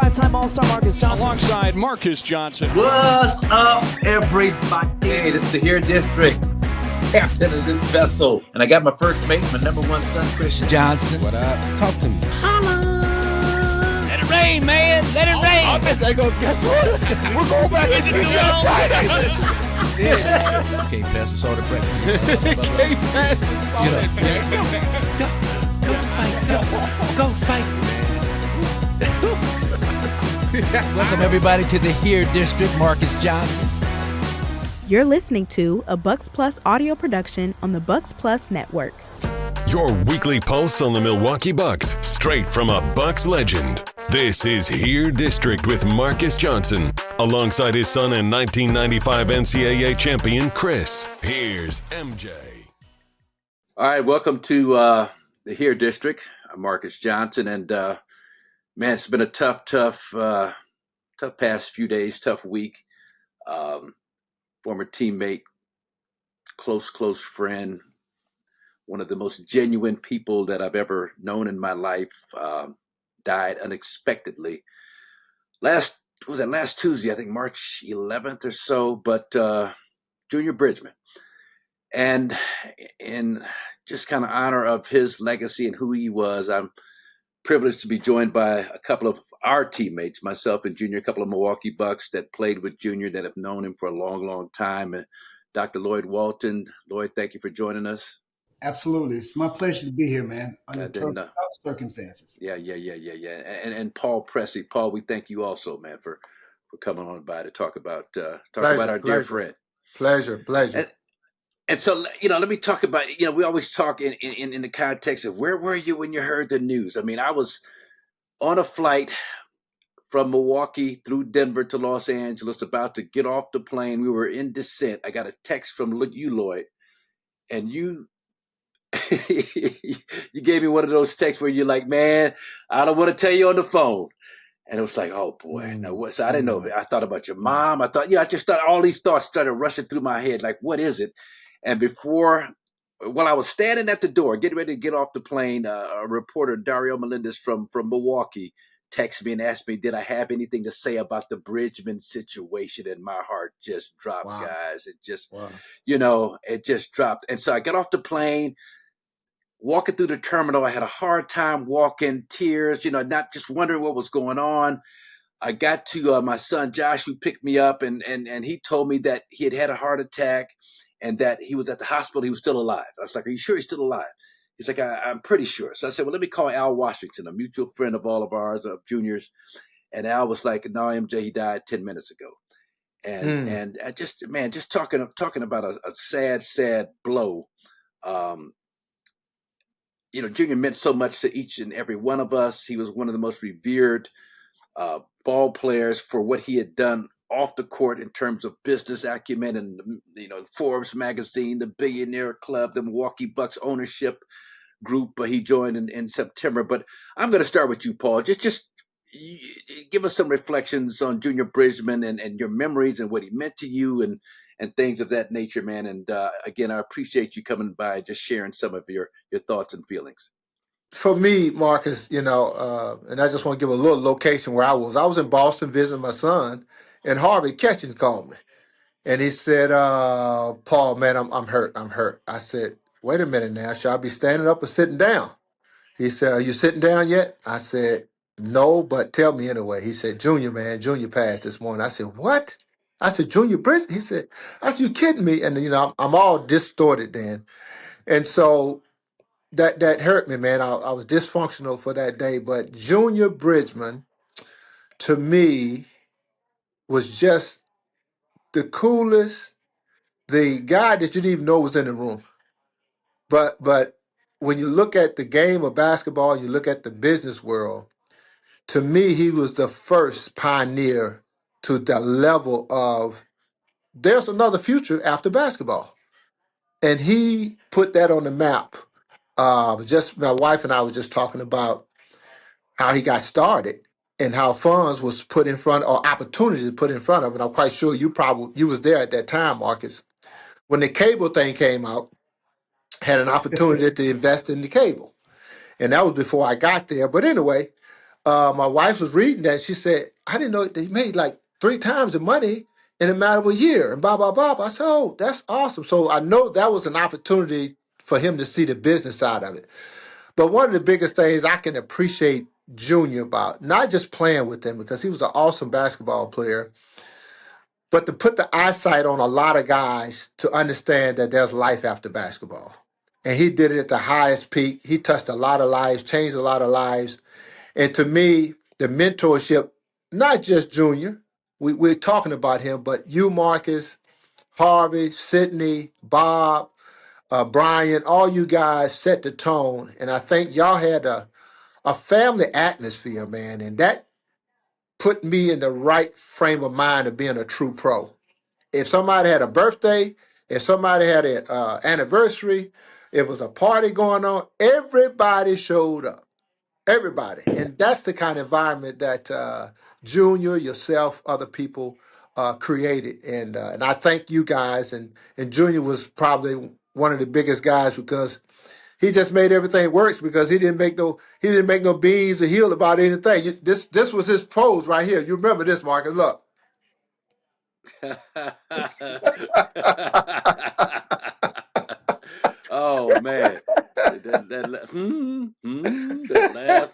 five-time All-Star Marques Johnson. Alongside Marques Johnson. What's up, everybody? Hey, this is the Here District, captain of this vessel. And I got my first mate, my number one son, Pressey Johnson. What up? Talk to me. Holla! Let it rain, man. Let it rain. I guess they go, guess what? We're going back into the show Friday. Okay, pass us all the breakfast. Okay, pass. Go fight. Welcome everybody to the Here District, Marques Johnson. You're listening to a Bucks Plus audio production on the Bucks Plus Network. Your weekly pulse on the Milwaukee Bucks, straight from a Bucks legend. This is Here District with Marques Johnson, alongside his son and 1995 NCAA champion, Chris. Here's MJ. All right, welcome to the Here District. I'm Marques Johnson, and man, it's been a tough past few days, tough week. Former teammate, close friend, one of the most genuine people that I've ever known in my life, died unexpectedly. Last Tuesday, I think March 11th or so, but Junior Bridgeman. And in just kind of honor of his legacy and who he was, I'm privileged to be joined by a couple of our teammates, myself and Junior, a couple of Milwaukee Bucks that played with Junior that have known him for a long time. And Dr. Lloyd Walton. Lloyd, thank you for joining us. Absolutely. It's my pleasure to be here, man, under tough circumstances. Yeah. And Paul Pressey. Paul, we thank you also, man, for coming on by to talk about our dear friend. Pleasure. And so, let me talk about, we always talk in the context of where were you when you heard the news? I mean, I was on a flight from Milwaukee through Denver to Los Angeles, about to get off the plane. We were in descent. I got a text from you, Lloyd, and you you gave me one of those texts where you're like, man, I don't want to tell you on the phone. And it was like, oh boy, now what? So I didn't know. I thought about your mom. I just thought all these thoughts started rushing through my head. Like, what is it? And while I was standing at the door, getting ready to get off the plane, a reporter, Dario Melendez from Milwaukee, texted me and asked me, did I have anything to say about the Bridgeman situation? And my heart just dropped, guys. It just, it just dropped. And so I got off the plane, walking through the terminal. I had a hard time walking, tears, not just wondering what was going on. I got to my son, Josh, who picked me up, and he told me that he had a heart attack and that he was at the hospital. He was still alive. I was like, are you sure he's still alive? He's like, I'm pretty sure. So I said, well, let me call Al Washington, a mutual friend of all of ours, of Junior's. And Al was like, no, MJ, he died 10 minutes ago. And I just talking about a sad blow. Junior meant so much to each and every one of us. He was one of the most revered ball players for what he had done off the court in terms of business acumen and, Forbes magazine, the Billionaire Club, the Milwaukee Bucks ownership group he joined in September. But I'm going to start with you, Paul. Just give us some reflections on Junior Bridgeman and your memories and what he meant to you and things of that nature, man. And again, I appreciate you coming by and just sharing some of your thoughts and feelings. For me, Marques, and I just want to give a little location where I was. I was in Boston visiting my son, and Harvey Ketchens called me. And he said, Paul, man, I'm hurt. I said, wait a minute now. Should I be standing up or sitting down? He said, are you sitting down yet? I said, no, but tell me anyway. He said, Junior passed this morning. I said, what? I said, Junior Bridgeman? He said, I said, you kidding me? And, I'm all distorted then. And so that hurt me, man. I was dysfunctional for that day. But Junior Bridgeman, to me, was just the coolest, the guy that you didn't even know was in the room. But when you look at the game of basketball, you look at the business world, to me, he was the first pioneer to the level of there's another future after basketball. And he put that on the map. Just my wife and I were just talking about how he got started and how funds was put in front, or opportunities put in front of him. And I'm quite sure you was there at that time, Marques. When the cable thing came out, had an opportunity to invest in the cable. And that was before I got there. But anyway, My wife was reading that. She said, I didn't know they made like 3 times the money in a matter of a year. And blah, blah, blah. I said, oh, that's awesome. So I know that was an opportunity for him to see the business side of it. But one of the biggest things I can appreciate Junior about, not just playing with him, because he was an awesome basketball player, but to put the eyesight on a lot of guys to understand that there's life after basketball. And he did it at the highest peak. He touched a lot of lives, changed a lot of lives. And to me, the mentorship, not just Junior, we're talking about him, but you, Marcus, Harvey, Sidney, Bob, Brian, all you guys set the tone. And I think y'all had a family atmosphere, man. And that put me in the right frame of mind of being a true pro. If somebody had a birthday, if somebody had an anniversary, if it was a party going on, everybody showed up. Everybody. And that's the kind of environment that Junior, yourself, other people created. And I thank you guys. And Junior was probably one of the biggest guys because he just made everything work because he didn't make no beans or heel about anything. This was his pose right here. You remember this, Marcus? Look. Oh man, that laugh.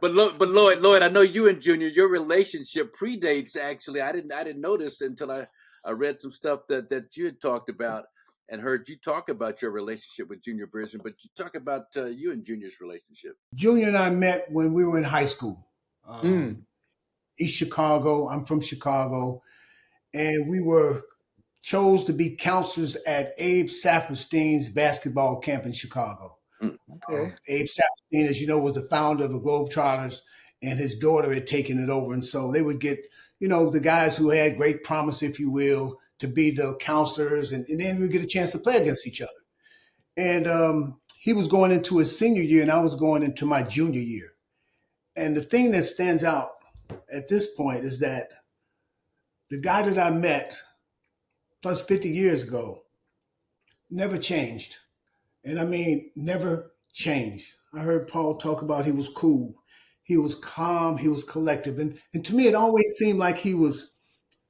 But Lloyd, I know you and Junior, your relationship predates. Actually, I didn't notice until I read some stuff that you had talked about and heard you talk about your relationship with Junior Bridgeman. But you talk about you and Junior's relationship. Junior and I met when we were in high school. East Chicago. I'm from Chicago. And we chose to be counselors at Abe Saperstein's basketball camp in Chicago. Okay. Abe Saperstein, as you know, was the founder of the Globetrotters, and his daughter had taken it over. And so they would get, the guys who had great promise, if you will, to be the counselors, and then we'd get a chance to play against each other. And he was going into his senior year, and I was going into my junior year. And the thing that stands out at this point is that the guy that I met plus 50 years ago never changed. And I mean, never changed. I heard Paul talk about he was cool. He was calm. He was collective. And to me, it always seemed like he was,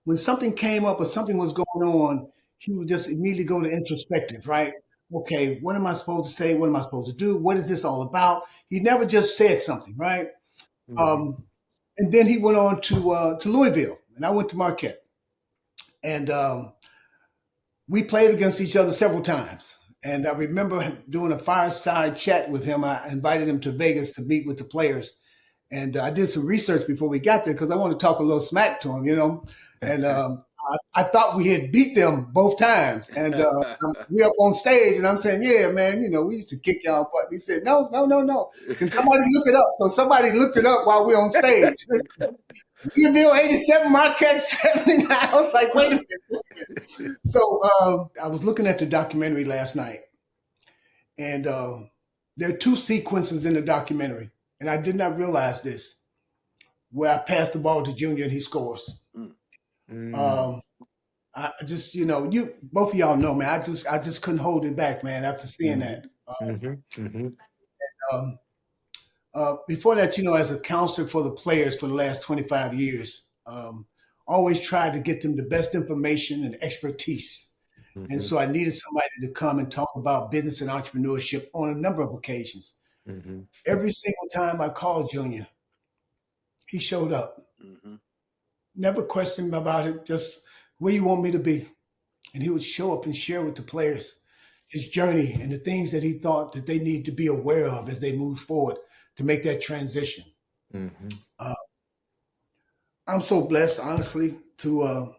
when something came up or something was going on, he would just immediately go to introspective, right? Okay, what am I supposed to say? What am I supposed to do? What is this all about? He never just said something, right? Mm-hmm. And then he went on to Louisville, and I went to Marquette. And we played against each other several times. And I remember doing a fireside chat with him. I invited him to Vegas to meet with the players. And I did some research before we got there because I wanted to talk a little smack to him, And I thought we had beat them both times. And we up on stage, and I'm saying, yeah, man, we used to kick y'all butt. He said, no. Can somebody look it up? So somebody looked it up while we're on stage. Louisville 87, Marquette 79. I was like, wait a minute. So I was looking at the documentary last night, and there are 2 sequences in the documentary, and I did not realize this, where I passed the ball to Junior and he scores. I just, both of y'all know, man, I just couldn't hold it back, man, after seeing that. Before that, as a counselor for the players for the last 25 years, always tried to get them the best information and expertise. And so I needed somebody to come and talk about business and entrepreneurship on a number of occasions. Every single time I called Junior, he showed up. Never questioned about it, just where you want me to be. And he would show up and share with the players his journey and the things that he thought that they need to be aware of as they move forward to make that transition. I'm so blessed, honestly, to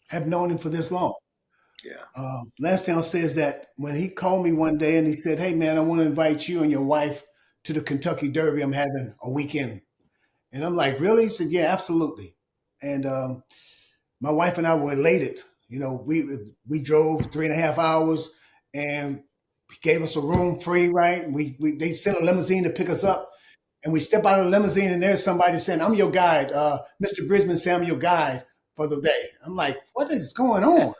have known him for this long. Yeah. Last thing I'll say is that when he called me one day and he said, hey, man, I want to invite you and your wife to the Kentucky Derby. I'm having a weekend. And I'm like, really? He said, yeah, absolutely. And my wife and I were elated. We drove 3.5 hours and gave us a room free, right? They sent a limousine to pick us up, and we step out of the limousine, and there's somebody saying, I'm your guide. Mr. Bridgeman said, I'm your guide for the day. I'm like, what is going on?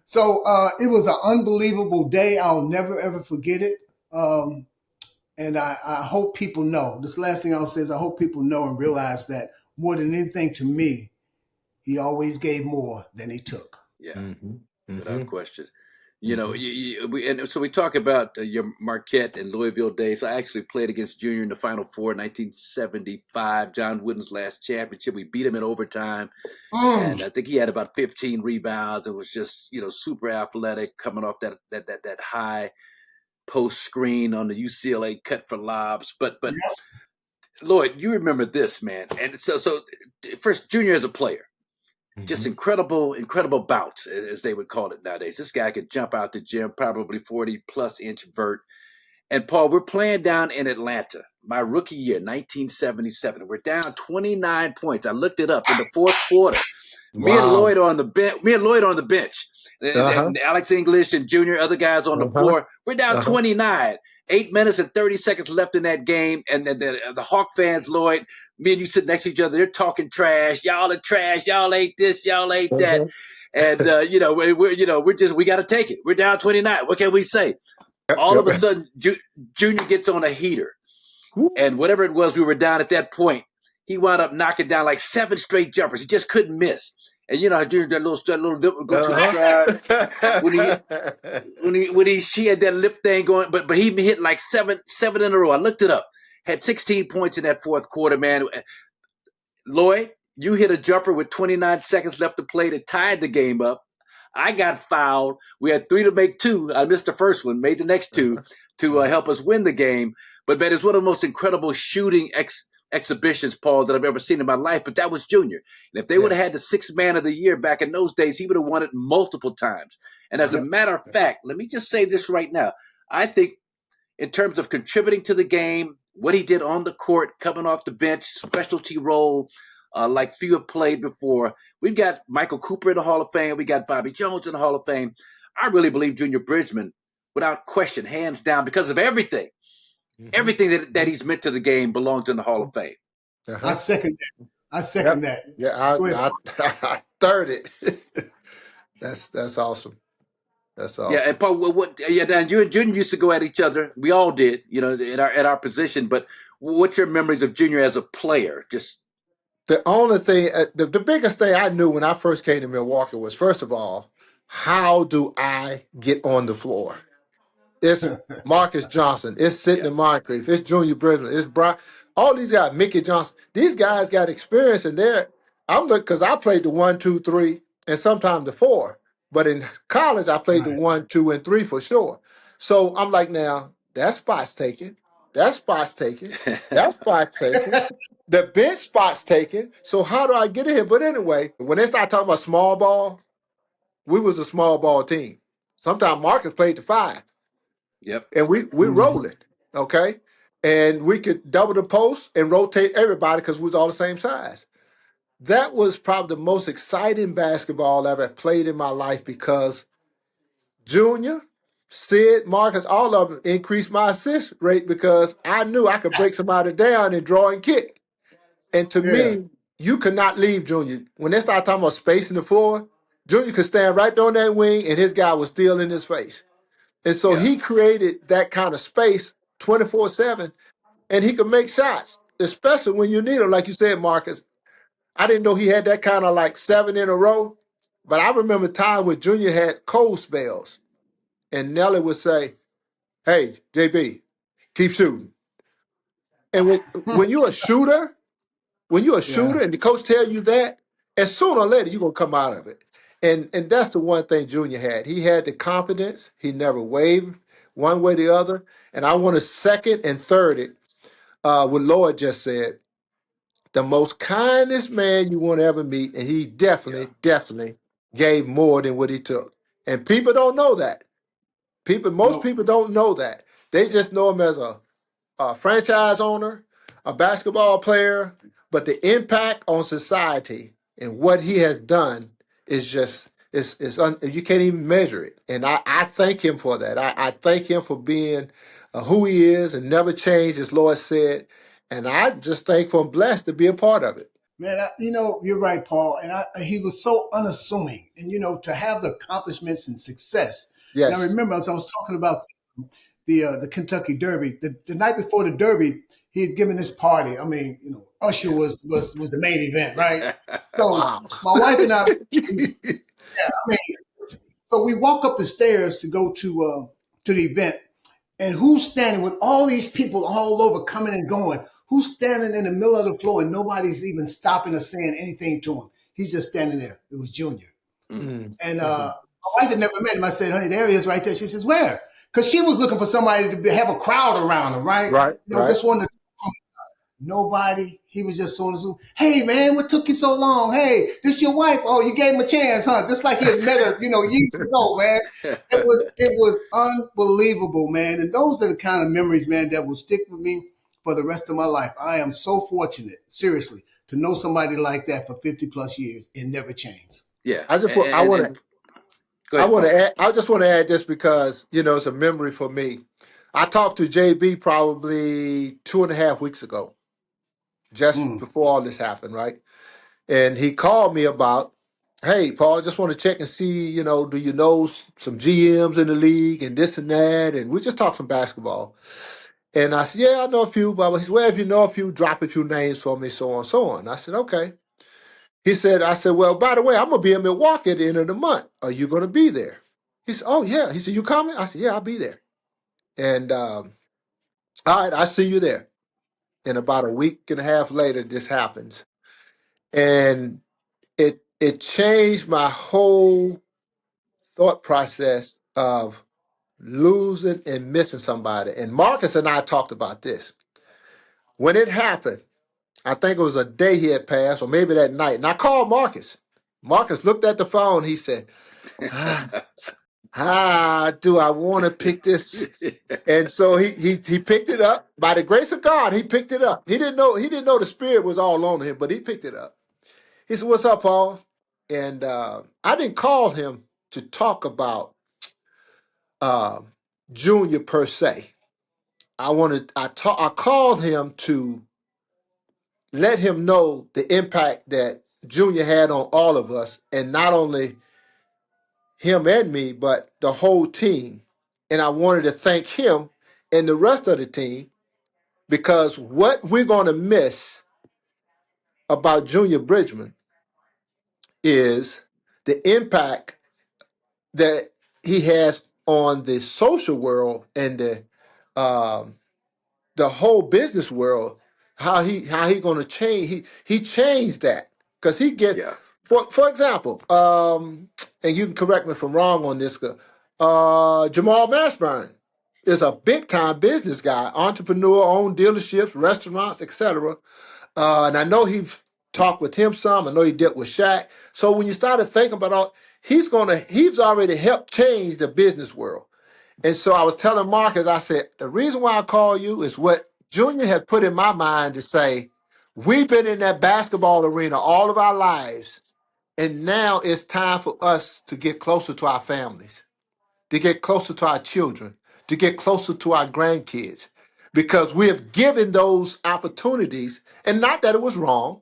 So it was an unbelievable day. I'll never, ever forget it. And I hope people know. This last thing I'll say is I hope people know and realize that more than anything to me, he always gave more than he took. Yeah, Mm-hmm. without Mm-hmm. question. You know, so we talk about your Marquette and Louisville days. I actually played against Junior in the Final Four in 1975, John Wooden's last championship. We beat him in overtime, and I think he had about 15 rebounds. It was just, super athletic, coming off that high post screen on the UCLA cut for lobs. But Yep. Lloyd, you remember this, man. And so first, Junior as a player. Just incredible bounce, as they would call it nowadays. This guy could jump out the gym, probably 40-plus inch vert. And, Paul, we're playing down in Atlanta, my rookie year, 1977. We're down 29 points. I looked it up in the fourth quarter. Me and Lloyd on the bench. And Alex English and Junior, other guys on the floor. We're down 29. 8 minutes and 30 seconds left in that game. And then the Hawk fans, Lloyd, me and you sit next to each other. They're talking trash. Y'all are trash. Y'all ain't this. Y'all ain't that. And, we got to take it. We're down 29. What can we say? All of a sudden, Junior gets on a heater. And whatever it was we were down at that point, he wound up knocking down like 7 straight jumpers. He just couldn't miss. And Junior, that little lip would go to the stride. When she had that lip thing going, but he hit like seven in a row. I looked it up. Had 16 points in that fourth quarter, man. Lloyd, you hit a jumper with 29 seconds left to play that tied the game up. I got fouled. We had 3 to make 2. I missed the first one, made the next 2 to help us win the game. But, man, it's one of the most incredible shooting exhibitions, Paul, that I've ever seen in my life. But that was Junior. And if they would have had the 6th man of the year back in those days, he would have won it multiple times. And as a matter of fact, let me just say this right now. I think in terms of contributing to the game, what he did on the court, coming off the bench, specialty role, like few have played before. We've got Michael Cooper in the Hall of Fame. We got Bobby Jones in the Hall of Fame. I really believe Junior Bridgeman, without question, hands down, because of everything. Everything that he's meant to the game belongs in the Hall of Fame. I second that. Yeah, I third it. That's awesome. That's awesome. Yeah, and Paul, Dan, you and Junior used to go at each other. We all did, at our position. But what's your memories of Junior as a player? Just the only thing, the biggest thing I knew when I first came to Milwaukee was, first of all, how do I get on the floor? It's Marques Johnson. It's Sidney Moncrief. It's Junior Bridgeman. It's Brian. All these guys, Mickey Johnson. These guys got experience in there. I'm looking because I played the 1, 2, 3, and sometimes the 4. But in college, I played the 1, 2, and 3 for sure. So I'm like, now that spot's taken. That spot's taken. That spot's taken. The bench spot's taken. So how do I get in here? But anyway, when they start talking about small ball, we was a small ball team. Sometimes Marcus played the 5. Yep. And we rolling, okay? And we could double the post and rotate everybody because we was all the same size. That was probably the most exciting basketball I've ever played in my life because Junior, Sid, Marcus, all of them increased my assist rate because I knew I could break somebody down and draw and kick. And to me, you could not leave Junior. When they started talking about spacing the floor, Junior could stand right on that wing and his guy was still in his face. And so he created that kind of space 24/7, and he could make shots, especially when you need them. Like you said, Marcus, I didn't know he had that kind of like 7 in a row, but I remember time when Junior had cold spells, and Nelly would say, "Hey, JB, keep shooting." And when you're a shooter, and the coach tell you that, and sooner or later you're gonna come out of it. And that's the one thing Junior had. He had the confidence. He never wavered one way or the other. And I want to second and third it. What Lloyd just said. The most kindest man you want to ever meet, and he definitely gave more than what he took. And people don't know that. Most people don't know that. They just know him as a franchise owner, a basketball player, but the impact on society and what he has done is just you can't even measure it. And I thank him for that. I thank him for being who he is and never changed, as Lloyd said. And I just thankful and blessed to be a part of it. Man, you're right, Paul. And he was so unassuming. And, to have the accomplishments and success. And I Yes. remember as I was talking about the Kentucky Derby, the night before the Derby, he had given this party. I mean, Usher was the main event, right? So Wow. my wife and I, so we walk up the stairs to go to the event. And who's standing with all these people all over coming and going? Who's standing in the middle of the floor and nobody's even stopping or saying anything to him? He's just standing there. It was Junior. Mm. And my wife had never met him. I said, honey, there he is right there. She says, where? Because she was looking for somebody to have a crowd around him, right? Right. Just wanted to. Nobody. He was just so unassuming. Hey, man, what took you so long? Hey, this your wife? Oh, you gave him a chance, huh? Just like he had met her, years ago, man. It was unbelievable, man. And those are the kind of memories, man, that will stick with me for the rest of my life. I am so fortunate, seriously, to know somebody like that for 50 plus years and never change. Yeah. I just want. Go ahead, Paul. I just want to add this because it's a memory for me. I talked to JB probably 2.5 weeks ago, just before all this happened, right? And he called me about, hey, Paul, I just want to check and see, do you know some GMs in the league and this and that? And we just talked some basketball. And I said, yeah, I know a few. But he said, well, if you know a few, drop a few names for me, so on and so on. I said, okay. I said, well, by the way, I'm going to be in Milwaukee at the end of the month. Are you going to be there? He said, oh, yeah. He said, you coming? I said, yeah, I'll be there. And all right, I'll see you there. And about a week and a half later, this happens. And it changed my whole thought process of losing and missing somebody. And Marcus and I talked about this. When it happened, I think it was a day he had passed, or maybe that night. And I called Marcus. Marcus looked at the phone. He said, do I want to pick this? And so he picked it up. By the grace of God, he picked it up. He didn't know the Spirit was all on him, but he picked it up. He said, what's up, Paul? And I didn't call him to talk about Junior per se. I called him to let him know the impact that Junior had on all of us, and not only him and me, but the whole team. And I wanted to thank him and the rest of the team, because what we're going to miss about Junior Bridgeman is the impact that he has on the social world and the whole business world. How he going to change? He changed that because he get Yeah. for example, and you can correct me if I'm wrong on this. Jamal Mashburn is a big time business guy, entrepreneur, owned dealerships, restaurants, etc. And I know he's talked with him some. I know he did with Shaq. So when you started thinking about all, he's already helped change the business world. And so I was telling Marcus, I said, the reason why I call you is what Junior had put in my mind to say, we've been in that basketball arena all of our lives, and now it's time for us to get closer to our families, to get closer to our children, to get closer to our grandkids, because we have given those opportunities, and not that it was wrong,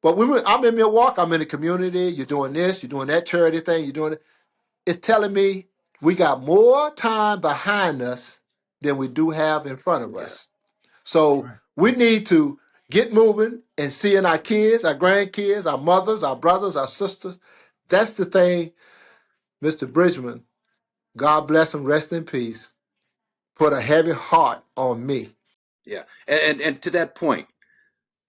but I'm in Milwaukee, I'm in the community, you're doing this, you're doing that charity thing, you're doing it. It's telling me we got more time behind us than we do have in front of us. So we need to get moving and seeing our kids, our grandkids, our mothers, our brothers, our sisters. That's the thing, Mr. Bridgman, God bless him, rest in peace, put a heavy heart on me. Yeah. And to that point,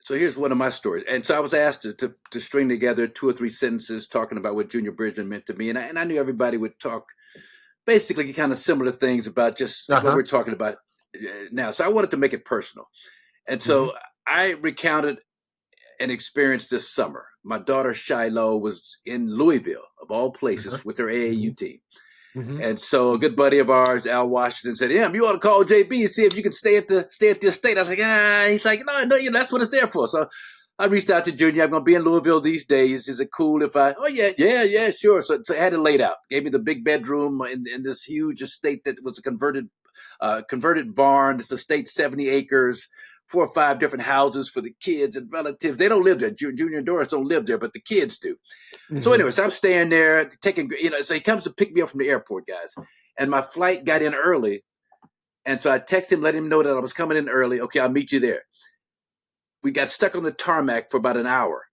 so here's one of my stories. And so I was asked to string together 2 or 3 sentences talking about what Junior Bridgeman meant to me. And I knew everybody would talk basically kind of similar things about just what we're talking about now. So I wanted to make it personal. And so I recounted an experience this summer. My daughter Shiloh was in Louisville, of all places, with her AAU team. And so a good buddy of ours, Al Washington, said, "Yeah, you ought to call JB and see if you can stay at the estate." I was like, He's like, no, that's what it's there for. So I reached out to Junior. I'm going to be in Louisville these days. Is it cool if I? Oh yeah, sure. So I had it laid out. Gave me the big bedroom in this huge estate that was a converted barn. This estate, 70 acres. 4 or 5 different houses for the kids and relatives. They don't live there. Junior and Doris don't live there, but the kids do. So anyways, I'm staying there taking, so he comes to pick me up from the airport, guys. And my flight got in early. And so I texted him, let him know that I was coming in early. Okay, I'll meet you there. We got stuck on the tarmac for about an hour.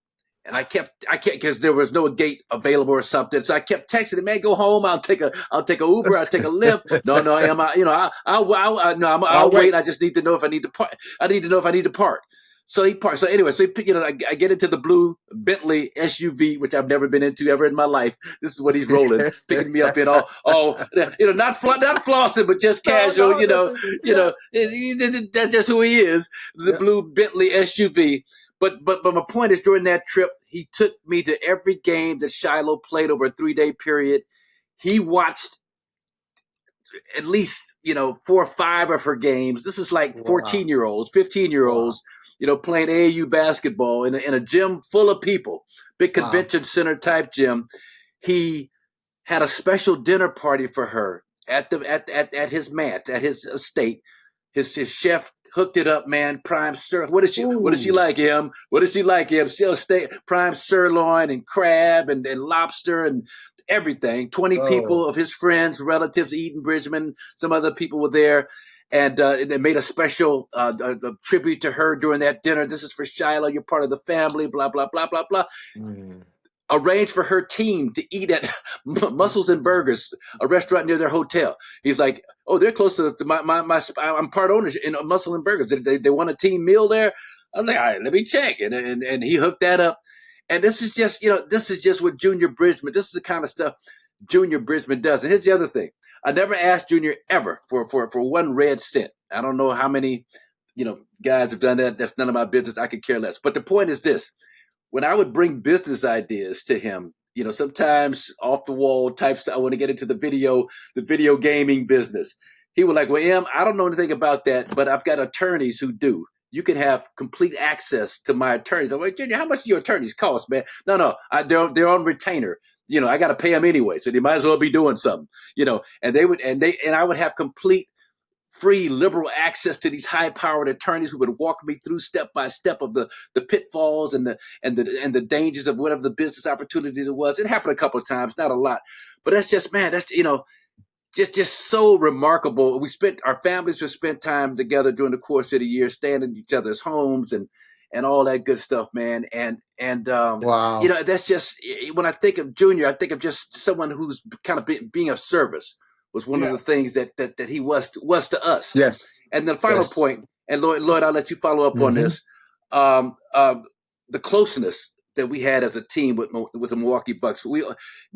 And I kept because there was no gate available or something. So I kept texting him, man, go home. I'll take a Uber. I'll take a Lyft. No, I'll wait. I just need to know if I need to park. I need to know if I need to park. So he parked. So anyway, I get into the blue Bentley SUV, which I've never been into ever in my life. This is what he's rolling, picking me up in all not flossing, but just casual. That's just who he is. The blue Bentley SUV. But my point is, during that trip, he took me to every game that Shiloh played over a 3-day period. He watched at least 4 or 5 of her games. This is like 14-year-olds, 15-year-olds, playing AAU basketball in a gym full of people, big convention center type gym. He had a special dinner party for her at his manse, at his estate. His chef hooked it up, man. Prime sir. What does she like him? She'll stay prime sirloin and crab and lobster and everything. 20 people of his friends, relatives, Eden Bridgeman, some other people were there. And they made a special tribute to her during that dinner. This is for Shiloh. You're part of the family, blah, blah, blah, blah, blah. Arranged for her team to eat at Mussels and Burgers, a restaurant near their hotel. He's like, oh, they're close to my I'm part owner in Mussels and Burgers. They want a team meal there. I'm like, all right, let me check. And he hooked that up. And this is just what Junior Bridgeman, this is the kind of stuff Junior Bridgeman does. And here's the other thing. I never asked Junior ever for 1 red cent. I don't know how many, guys have done that. That's none of my business. I could care less. But the point is this. When I would bring business ideas to him, sometimes off the wall type stuff, I want to get into the video gaming business. He was like, well, Em, I don't know anything about that, but I've got attorneys who do. You can have complete access to my attorneys. I'm like, Junior, how much do your attorneys cost, man? No, they're on retainer. I got to pay them anyway, so they might as well be doing something, and I would have complete free liberal access to these high-powered attorneys who would walk me through step by step of the pitfalls and the dangers of whatever the business opportunities it was. It happened a couple of times, not a lot, but that's just so remarkable. Our families would spend time together during the course of the year, staying in each other's homes and all that good stuff, man. And that's just, when I think of Junior, I think of just someone who's kind of being of service. Was one of the things that he was to us. Yes. And the final point, and Lloyd, I'll let you follow up on this. The closeness that we had as a team with the Milwaukee Bucks.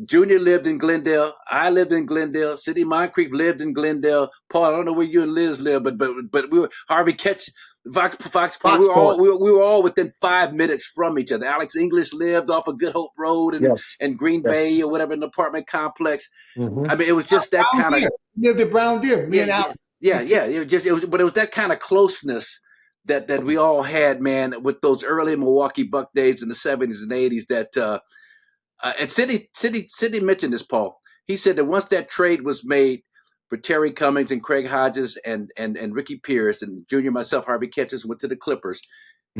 Junior lived in Glendale. I lived in Glendale. Sidney Moncrief lived in Glendale. Paul, I don't know where you and Liz live, but we were Harvey Ketch, Fox. We were all within 5 minutes from each other. Alex English lived off of Good Hope Road and Green Bay or whatever, in an apartment complex. I mean, it was just that kind of lived at Brown Deer. Me and Alex. But it was that kind of closeness that we all had, man, with those early Milwaukee Buck days in the 70s and 80s. That and Sidney mentioned this, Paul. He said that once that trade was made for Terry Cummings and Craig Hodges and Ricky Pierce and Junior, myself, Harvey Ketches went to the Clippers.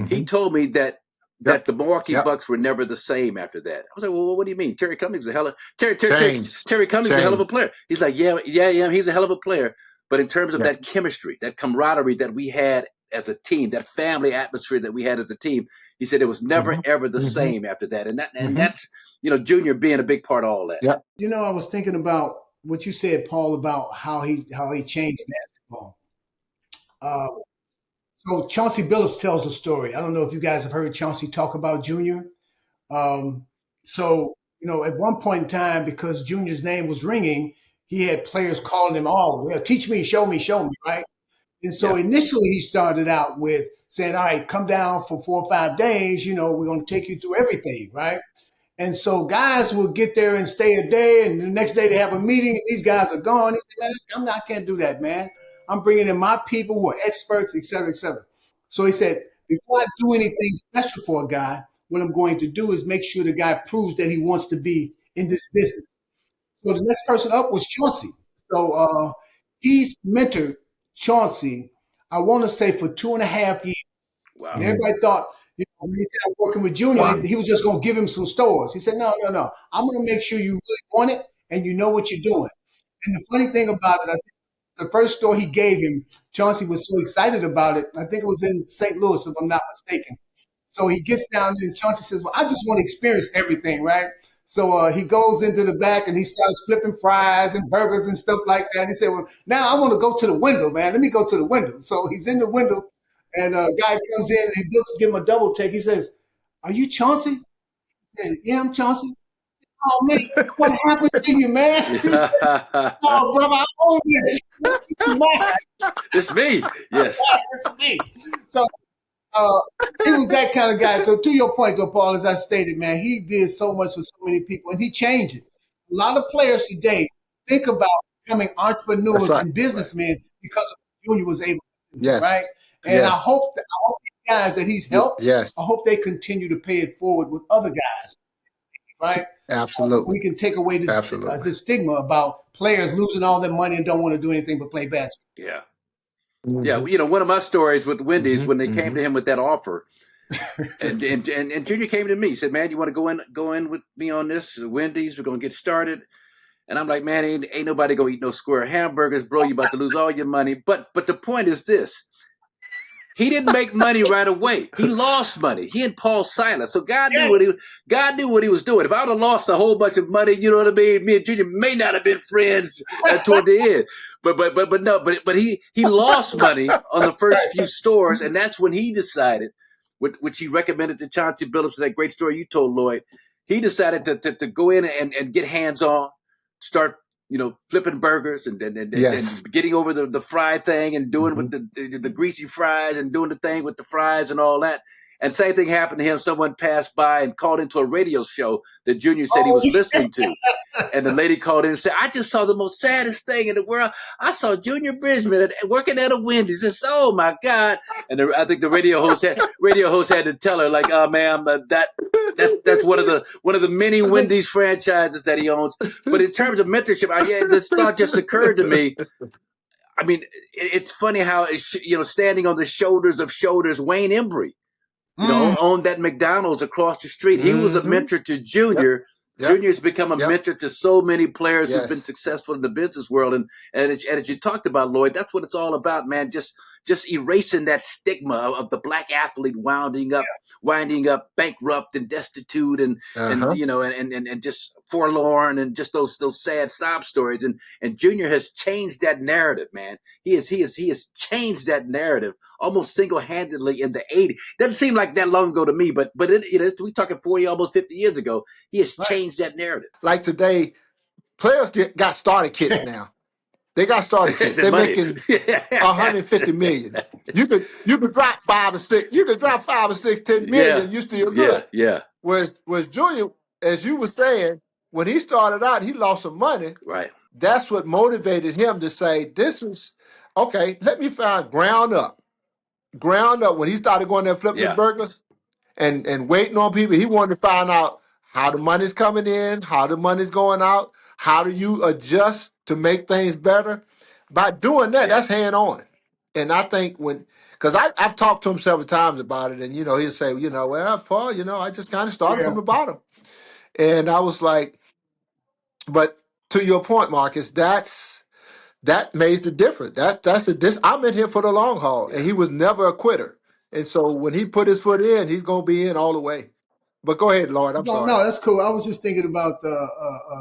He told me that the Milwaukee Bucks were never the same after that. I was like, well, what do you mean? Terry Cummings is a hell of Terry Cummings is a hell of a player. He's like, yeah, he's a hell of a player. But in terms of that chemistry, that camaraderie that we had as a team, that family atmosphere that we had as a team, he said it was never ever the same after that. And that's Junior being a big part of all that. Yeah. I was thinking about what you said, Paul, about how he changed basketball. So Chauncey Billups tells a story. I don't know if you guys have heard Chauncey talk about Junior. So at one point in time, because Junior's name was ringing, he had players calling him, teach me, show me, right? And so initially he started out with saying, all right, come down for 4 or 5 days. We're going to take you through everything, right? And so guys will get there and stay a day, and the next day they have a meeting, and these guys are gone. He said, man, I can't do that, man. I'm bringing in my people who are experts, et cetera, et cetera. So he said, before I do anything special for a guy, what I'm going to do is make sure the guy proves that he wants to be in this business. So the next person up was Chauncey. So he mentored Chauncey, I want to say, for 2.5 years. Wow. And everybody thought, when he said working with Junior, he was just going to give him some stores. He said, no. I'm going to make sure you really want it and you know what you're doing. And the funny thing about it, I think the first store he gave him, Chauncey was so excited about it. I think it was in St. Louis, if I'm not mistaken. So he gets down and Chauncey says, well, I just want to experience everything, right? So he goes into the back and he starts flipping fries and burgers and stuff like that. And he said, well, now I want to go to the window, man. Let me go to the window. So he's in the window and a guy comes in and he looks, give him a double take. He says, are you Chauncey? He said, yeah, I'm Chauncey. Oh, man, what happened to you, man? He said, oh, brother, I own this. It's me. Yes. It's me. So he was that kind of guy. So to your point, though, Paul, as I stated, man, he did so much for so many people, and he changed it. A lot of players today think about becoming entrepreneurs and businessmen because of what Junior was able to do, right? And I hope these guys that he's helped, I hope they continue to pay it forward with other guys, right? Absolutely. We can take away this stigma about players losing all their money and don't want to do anything but play basketball. Yeah. Yeah, one of my stories with Wendy's when they came to him with that offer, and Junior came to me. He said, "Man, you want to go in with me on this? Wendy's, we're gonna get started." And I'm like, "Man, ain't nobody gonna eat no square hamburgers, bro. You about to lose all your money." But the point is this: he didn't make money right away. He lost money. He and Paul Silas. So God knew what he was doing. If I would have lost a whole bunch of money, you know what I mean? Me and Junior may not have been friends toward the end. But he lost money on the first few stores, and that's when he decided, which he recommended to Chauncey Billups, that great story you told, Lloyd. He decided to go in and get hands on, start flipping burgers and getting over the fry thing and doing with the greasy fries and doing the thing with the fries and all that. And same thing happened to him. Someone passed by and called into a radio show that Junior said he was listening to. And the lady called in and said, I just saw the most saddest thing in the world. I saw Junior Bridgeman working at a Wendy's. And said, oh my God. And I think the radio host had to tell her, like, oh ma'am, that's one of the many Wendy's franchises that he owns. But in terms of mentorship, this thought just occurred to me. I mean, it's funny how standing on the shoulders of Wayne Embry, owned that McDonald's across the street. He was a mentor to Junior. Yep. Junior's become a mentor to so many players who've been successful in the business world. And as you talked about, Lloyd, that's what it's all about, man. Just erasing that stigma of the black athlete winding up bankrupt and destitute and just forlorn and just those sad sob stories. And Junior has changed that narrative, man. He has changed that narrative almost single-handedly in the 80s. Doesn't seem like that long ago to me, but we're talking 40, almost 50 years ago. He has changed that narrative. Like today, players got starter kits now. They got starter kits. They're making $150 million. You could drop 5 or 6. You could drop 5 or 6, 10 million. You still good. Yeah. Whereas Junior, as you were saying, when he started out, he lost some money. Right. That's what motivated him to say, "This is okay. Let me find ground up." When he started going there flipping burgers and waiting on people, he wanted to find out how the money's coming in, how the money's going out, how do you adjust to make things better. By doing that, that's hand on. And I think because I've talked to him several times about it, and he'll say, well, Paul, I just kind of started from the bottom. And I was like, but to your point, Marcus, that makes the difference. I'm in here for the long haul, and he was never a quitter. And so when he put his foot in, he's gonna be in all the way. But go ahead, Lloyd. I'm sorry. No, that's cool. I was just thinking about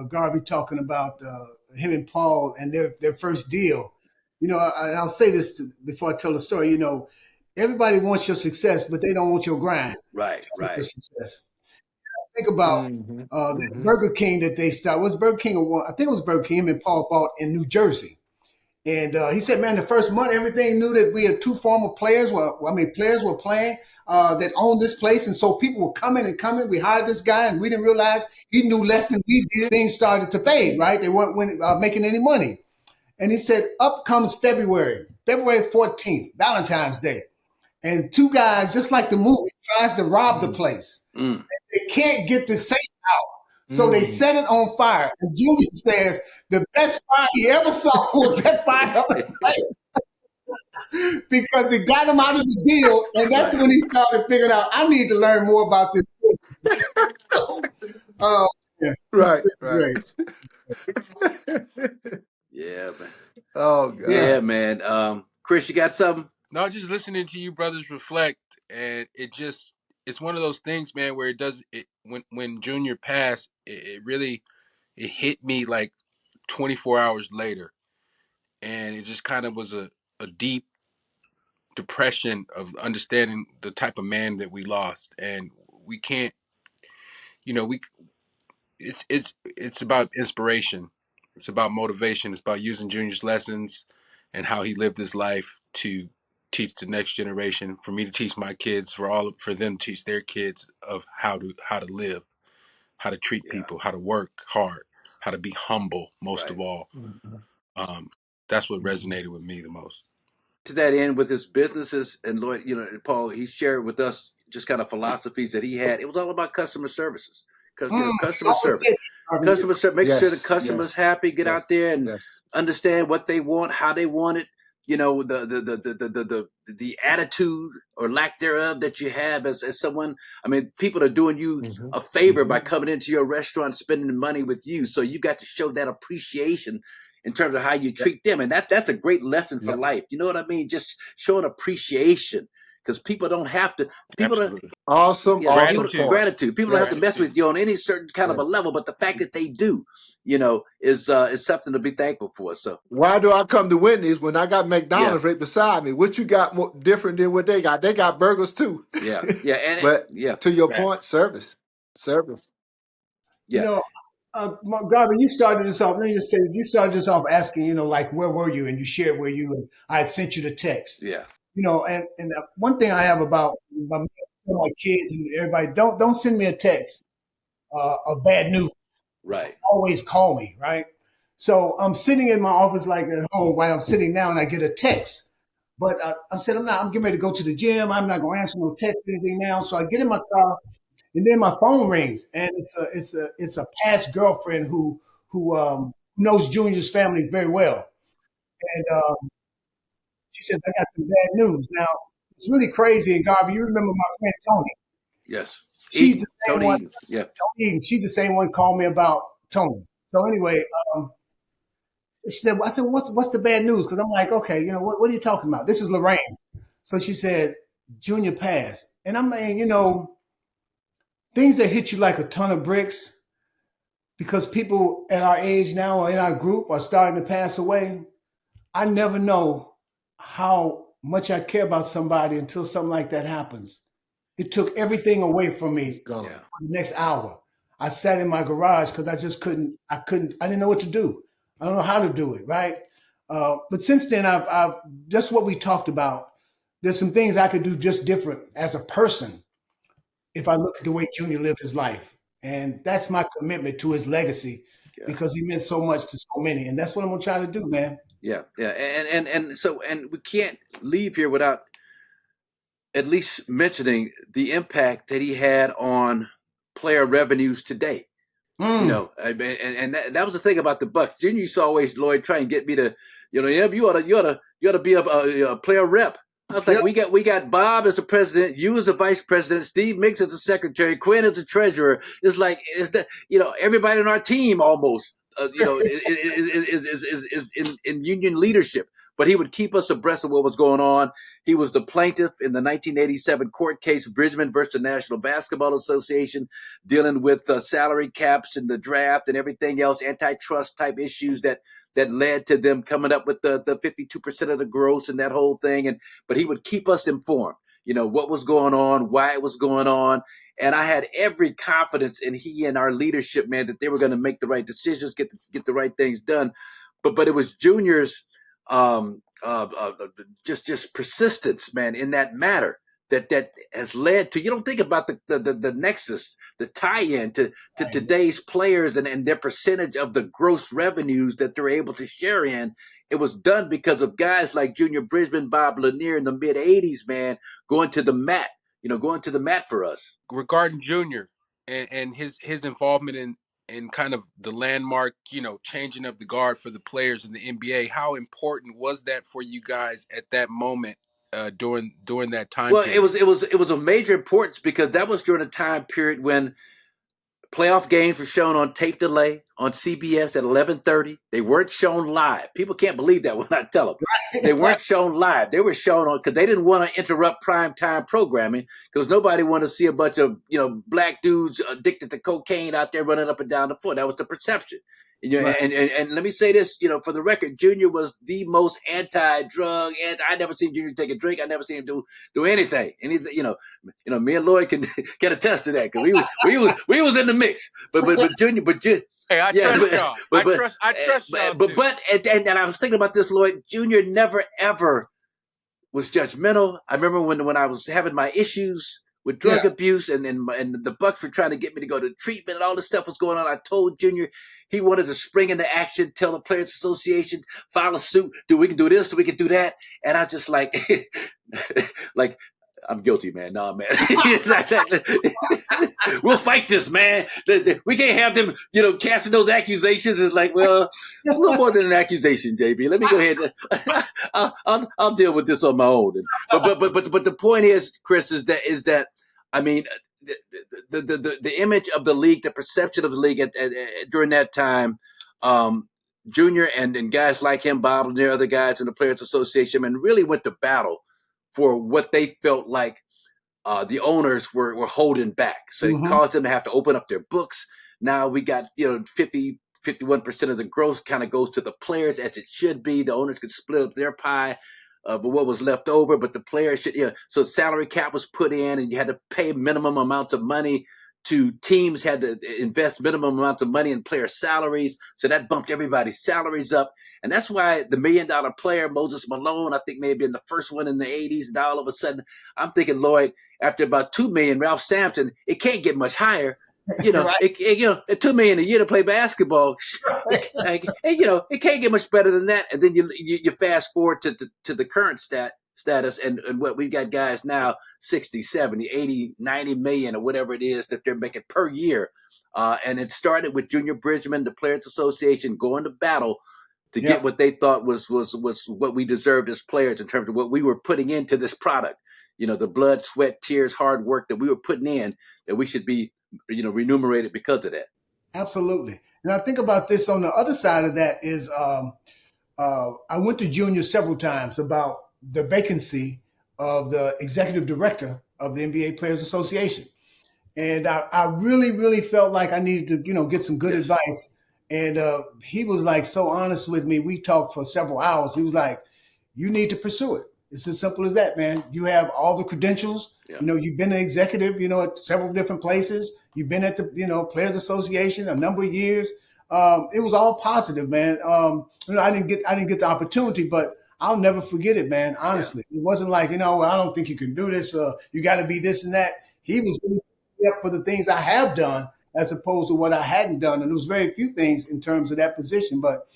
Garvey talking about him and Paul and their first deal. I'll say this before I tell the story. Everybody wants your success, but they don't want your grind. Right. Your success. Think about Burger King that they started. Was Burger King I think it was Burger King him and Paul bought in New Jersey. And he said, man, the first month, everything knew that we had 2 former players. Players were playing that owned this place. And so people were coming. We hired this guy and we didn't realize he knew less than we did. Things started to fade, right? They weren't making any money. And he said, up comes February 14th, Valentine's Day. And 2 guys, just like the movie, tries to rob the place. They can't get the safe out. So they set it on fire. And Junior says the best fire he ever saw was that fire up in place. because it got him out of the deal, and that's when he started figuring out I need to learn more about this. Oh, yeah, Right, it's right. great. Yeah, man. Oh God. Yeah. Yeah, man. Chris, you got something? No, just listening to you brothers reflect, and it's one of those things, man, where when Junior passed, it really it hit me like 24 hours later, and it just kind of was a deep depression of understanding the type of man that we lost, and we can't, we it's about inspiration, it's about motivation, it's about using Junior's lessons and how he lived his life to teach the next generation, for me to teach my kids, for them to teach their kids of how to live, how to treat Yeah. people, how to work hard, how to be humble, most Right. of all. That's what resonated with me the most. To that end, with his businesses, and Lloyd, Paul, he shared with us just kind of philosophies that he had. It was all about customer services, because customer service. Customer service, make sure the customer's happy. Get out there and understand what they want, how they want it. The attitude or lack thereof that you have as someone. I mean, people are doing you a favor by coming into your restaurant, spending money with you. So you got to show that appreciation in terms of how you treat them, and that's a great lesson for life. You know what I mean? Just showing appreciation, because people don't have to. People don't. Absolutely. Awesome, Yeah, awesome Gratitude. point. gratitude. People don't have to mess with you on any certain kind of a level, but the fact that they do, is something to be thankful for. So Why do I come to Wendy's when I got McDonald's right beside me? What you got more different than what they got? They got burgers too. yeah, and But yeah, to your Right. point, service. You yeah, know, Garvin, you started this off. Let me just say, you started this off asking, like, where were you? And you shared where you and I sent you the text. yeah, And one thing I have about my kids and everybody, don't send me a text of bad news. right, Always call me, right? So I'm sitting in my office like at home while I'm sitting now, and I get a text. But I said, I'm getting ready to go to the gym. I'm not going to answer no text or anything now. So I get in my car, and then my phone rings, and it's a past girlfriend who knows Junior's family very well, and she says, I got some bad news. Now it's really crazy. And Garvey, you remember my friend Tony? yes. She's Eden, the same Tony one. Eden, yeah, Tony Eden, she's the same one called me about Tony. So anyway, she said, I said, what's the bad news? Because I'm like, okay, what are you talking about? This is Lorraine. So she said, Junior passed. And I'm like, things that hit you like a ton of bricks, because people at our age now or in our group are starting to pass away. I never know how much I care about somebody until something like that happens. It took everything away from me Gone. yeah, for the next hour. I sat in my garage because I didn't know what to do. I don't know how to do it, right? But since then, I've just what we talked about. There's some things I could do just different as a person if I look at the way Junior lived his life. And that's my commitment to his legacy, yeah. because he meant so much to so many. And that's what I'm going to try to do, man. Yeah, yeah, and we can't leave here without at least mentioning the impact that he had on player revenues today. And that was the thing about the Bucks. Junior used to always, Lloyd, try and get me to, you ought to be a player rep. I was like, we got Bob as the president, you as the vice president, Steve Mix as the secretary, Quinn as the treasurer. It's like everybody on our team almost is in union leadership. But he would keep us abreast of what was going on. He was the plaintiff in the 1987 court case, Bridgeman versus the National Basketball Association, dealing with salary caps and the draft and everything else, antitrust type issues that led to them coming up with the 52% of the gross and that whole thing. But he would keep us informed, what was going on, why it was going on. And I had every confidence in he and our leadership, man, that they were going to make the right decisions, get the right things done. But it was Junior's just persistence, man, in that matter that has led to, you don't think about the nexus, the tie-in to today's players and their percentage of the gross revenues that they're able to share in. It was done because of guys like Junior Bridgeman, Bob Lanier in the mid 80s, man, going to the mat for us. Regarding Junior and his involvement in kind of the landmark, changing of the guard for the players in the NBA, how important was that for you guys at that moment during that time Well, period. it was a major importance because that was during a time period when playoff games were shown on tape delay on CBS at 11:30. They weren't shown live. People can't believe that when I tell them. They weren't shown live. They were shown on because they didn't want to interrupt prime time programming because nobody wanted to see a bunch of black dudes addicted to cocaine out there running up and down the floor. That was the perception. Right. And let me say this, for the record, Junior was the most anti-drug, and I never seen Junior take a drink. I never seen him do anything. And he's, me and Lloyd can attest to that because we was in the mix. But Junior, Hey, I trust y'all. I trust y'all too. And I was thinking about this, Lloyd. Junior never ever was judgmental. I remember when I was having my issues with drug abuse and the Bucks were trying to get me to go to treatment and all this stuff was going on. I told Junior he wanted to spring into action, tell the Players Association, file a suit, we can do this, we can do that. And I just like I'm guilty, man. Nah, man. We'll fight this, man. We can't have them, casting those accusations. It's like, well, it's a little more than an accusation, JB. Let me go ahead. I'll deal with this on my own. But the point is, Chris, is that I mean, the image of the league, the perception of the league during that time, Junior and guys like him, Bob and the other guys in the Players Association, and really went to battle for what they felt like the owners were holding back. So it caused them to have to open up their books. Now we got, 51% of the gross kind of goes to the players as it should be. The owners could split up their pie, but what was left over, but the players should, so salary cap was put in and you had to pay minimum amounts of money to teams, had to invest minimum amounts of money in player salaries. So that bumped everybody's salaries up. And that's why the $1 million player, Moses Malone, I think may have been the first one in the 80s. And all of a sudden, I'm thinking, Lloyd, after about $2 million, Ralph Sampson, it can't get much higher. Right. At $2 million a year to play basketball, it can't get much better than that. And then you fast forward to the current status and what we've got guys now 60, 70, 80, 90 million or whatever it is that they're making per year. And it started with Junior Bridgeman, the Players Association, going to battle to get what they thought was what we deserved as players in terms of what we were putting into this product. The blood, sweat, tears, hard work that we were putting in, that we should be, remunerated because of that. Absolutely. And I think about this on the other side of that is I went to Junior several times about the vacancy of the executive director of the NBA Players Association. And I really, really felt like I needed to, get some good advice. And he was like so honest with me. We talked for several hours. He was like, you need to pursue it. It's as simple as that, man. You have all the credentials. Yeah. You've been an executive, at several different places. You've been at the, Players Association a number of years. It was all positive, man. I didn't get the opportunity, but I'll never forget it, man. Honestly, It wasn't like, I don't think you can do this. You got to be this and that. He was really up for the things I have done as opposed to what I hadn't done. And there was very few things in terms of that position. But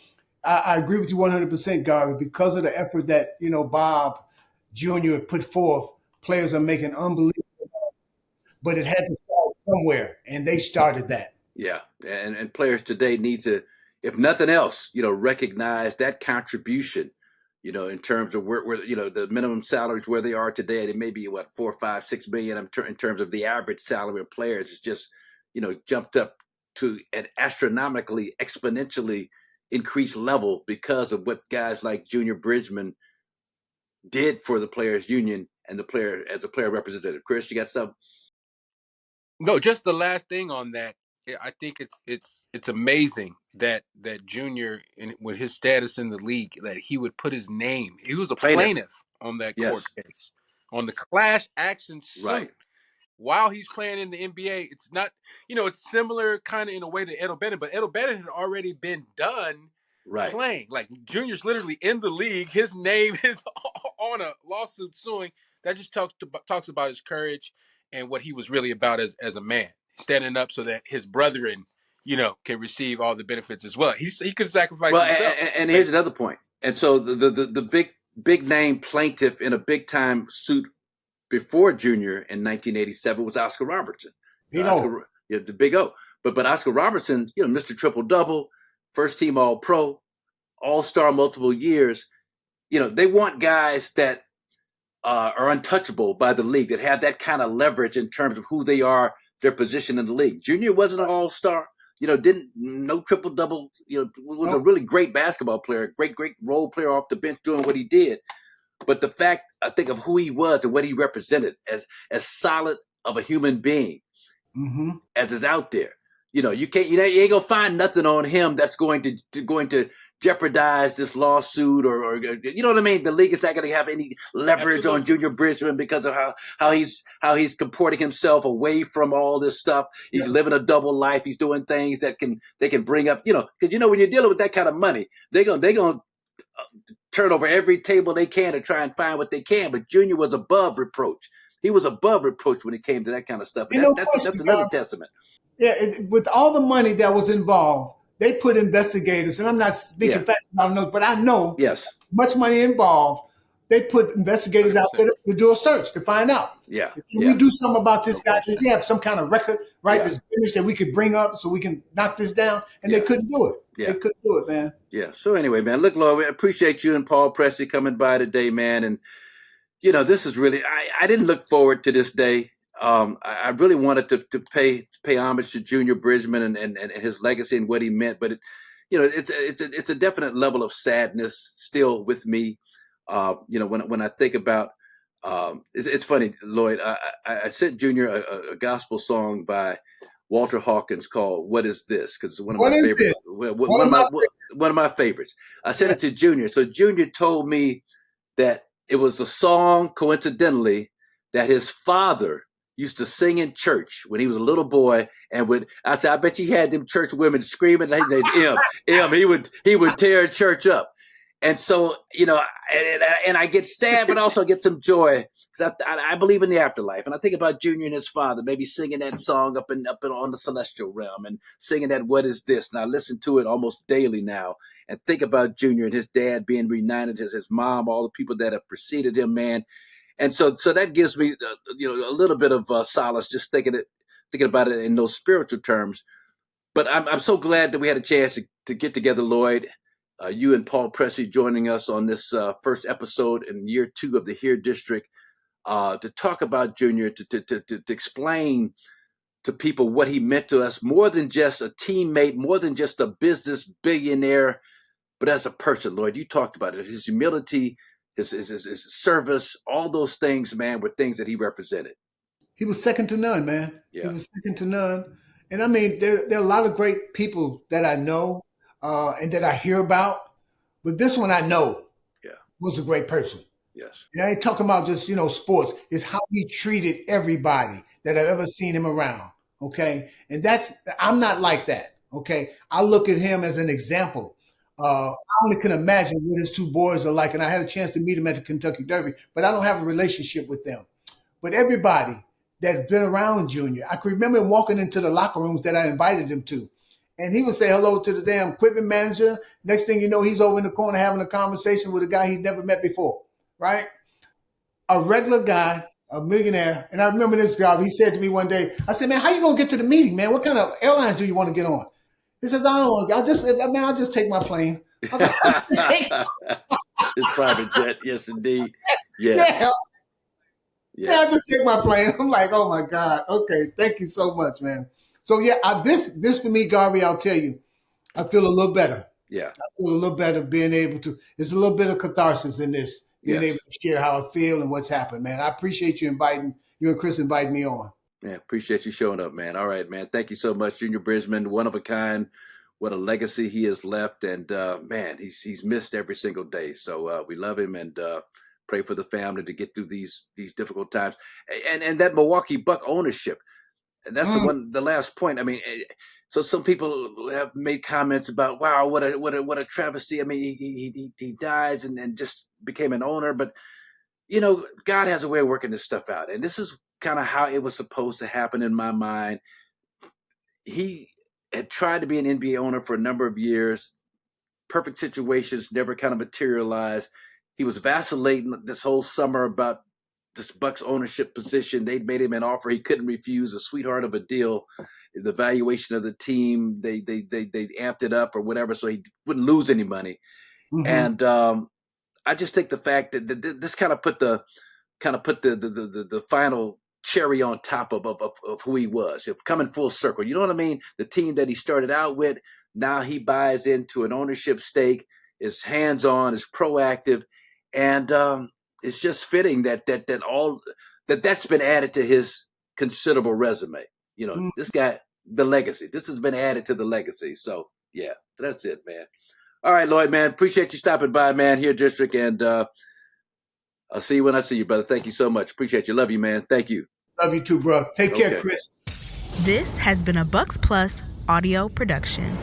I agree with you 100%, Gary, because of the effort that, Bob Jr. put forth. Players are making unbelievable, but it had to start somewhere, and they started that. Yeah, and players today need to, if nothing else, recognize that contribution. In terms of where the minimum salaries where they are today, they may be $4, $5, $6 million in terms of the average salary of players. It's just jumped up to an astronomically, exponentially increased level because of what guys like Junior Bridgeman did for the players union and the player as a player representative. Chris, you got something? No, just the last thing on that. I think it's amazing that Junior, with his status in the league, that he would put his name. He was a plaintiff on that court case, on the class action suit. While he's playing in the NBA, it's not, it's similar kind of in a way to Ed O'Bannon, but Ed O'Bannon had already been done playing. Like Junior's literally in the league. His name is on a lawsuit suing. That just talks about his courage and what he was really about as a man, standing up so that his brethren, can receive all the benefits as well. He could sacrifice himself. And here's another point. And so the big name plaintiff in a big time suit before Junior in 1987 was Oscar Robertson. The Big O. But Oscar Robertson, Mr. Triple Double, first team All Pro, All Star multiple years. They want guys that are untouchable by the league, that have that kind of leverage in terms of who they are, their position in the league. Junior wasn't an all-star, no triple-double, was a really great basketball player, great role player off the bench doing what he did. But the fact, I think, of who he was and what he represented as solid of a human being as is out there. You ain't gonna find nothing on him that's going to jeopardize this lawsuit or you know what I mean. The league is not going to have any leverage on Junior Bridgeman because of how he's comporting himself away from all this stuff. He's living a double life. He's doing things that they can bring up, because when you're dealing with that kind of money, they're gonna turn over every table they can to try and find what they can. But Junior was above reproach. He was above reproach when it came to that kind of stuff. And that's another testament. Yeah, with all the money that was involved, they put investigators, and I'm not speaking facts about those, but I know much money involved. They put investigators out there to do a search to find out. Yeah. Can we do something about this guy? Does he have some kind of record, right? This image that we could bring up so we can knock this down? And they couldn't do it. Yeah. They couldn't do it, man. Yeah. So anyway, man, look, Lloyd, we appreciate you and Paul Pressey coming by today, man. And, this is really, I didn't look forward to this day. I really wanted to pay homage to Junior Bridgeman and his legacy and what he meant, but it's a definite level of sadness still with me. When I think about, it's funny, Lloyd. I sent Junior a gospel song by Walter Hawkins called "What Is This?" because it's one of my favorites. One of my favorites. I sent it to Junior, so Junior told me that it was a song, coincidentally, that his father used to sing in church when he was a little boy, and I said, I bet you had them church women screaming, he would tear church up. And so, and I get sad, but also get some joy because I believe in the afterlife. And I think about Junior and his father, maybe singing that song up on the celestial realm and singing that "What Is This?" And I listen to it almost daily now and think about Junior and his dad being reunited, his mom, all the people that have preceded him, man. And so that gives me, a little bit of solace just thinking about it in those spiritual terms. But I'm so glad that we had a chance to get together, Lloyd. You and Paul Pressey joining us on this first episode in year 2 of the Here District to talk about Junior, to explain to people what he meant to us, more than just a teammate, more than just a business billionaire, but as a person, Lloyd. You talked about it, his humility, his service, all those things, man, were things that he represented. He was second to none, man. Yeah. He was second to none. And I mean, there are a lot of great people that I know and that I hear about, but this one I know was a great person. Yes. And I ain't talking about just, sports. It's how he treated everybody that I've ever seen him around, okay? And I'm not like that, okay? I look at him as an example. I only can imagine what his 2 boys are like, and I had a chance to meet him at the Kentucky Derby, but I don't have a relationship with them. But everybody that's been around Junior, I can remember him walking into the locker rooms that I invited him to, and he would say hello to the damn equipment manager. Next thing you know, he's over in the corner having a conversation with a guy he'd never met before, right? A regular guy, a millionaire. And I remember this guy, he said to me one day, I said, man, how you going to get to the meeting, man? What kind of airlines do you want to get on? He says, I don't know. I'll just take my plane. I was like, his private jet, yes, indeed. Yeah, I'll just take my plane. I'm like, oh my God. Okay, thank you so much, man. So this for me, Garvey, I'll tell you, I feel a little better. Yeah. I feel a little better being able to, there's a little bit of catharsis in this, being able to share how I feel and what's happened, man. I appreciate you and Chris inviting me on. Yeah, appreciate you showing up, man. All right, man. Thank you so much, Junior Bridgeman. One of a kind. What a legacy he has left. And, man, he's missed every single day. So we love him and pray for the family to get through these difficult times. And that Milwaukee Buck ownership. And that's the last point. I mean, so some people have made comments about, wow, what a travesty. I mean, he dies and just became an owner. But, God has a way of working this stuff out. And this is kind of how it was supposed to happen in my mind. He had tried to be an NBA owner for a number of years. Perfect situations never kind of materialized. He was vacillating this whole summer about this Bucks ownership position. They'd made him an offer he couldn't refuse, a sweetheart of a deal. The valuation of the team, they amped it up or whatever, so he wouldn't lose any money. Mm-hmm. And I just think the fact that this kind of put the kind of put the final cherry on top of who he was. If coming full circle, you know what I mean? The team that he started out with, now he buys into an ownership stake, is hands-on, is proactive, and it's just fitting that's been added to his considerable resume. You know, this guy, the legacy. This has been added to the legacy. So yeah, that's it, man. All right, Lloyd, man. Appreciate you stopping by, man, here, District, and I'll see you when I see you, brother. Thank you so much. Appreciate you. Love you, man. Thank you. Love you too, bro. Take care, Chris. This has been a Bucks Plus audio production.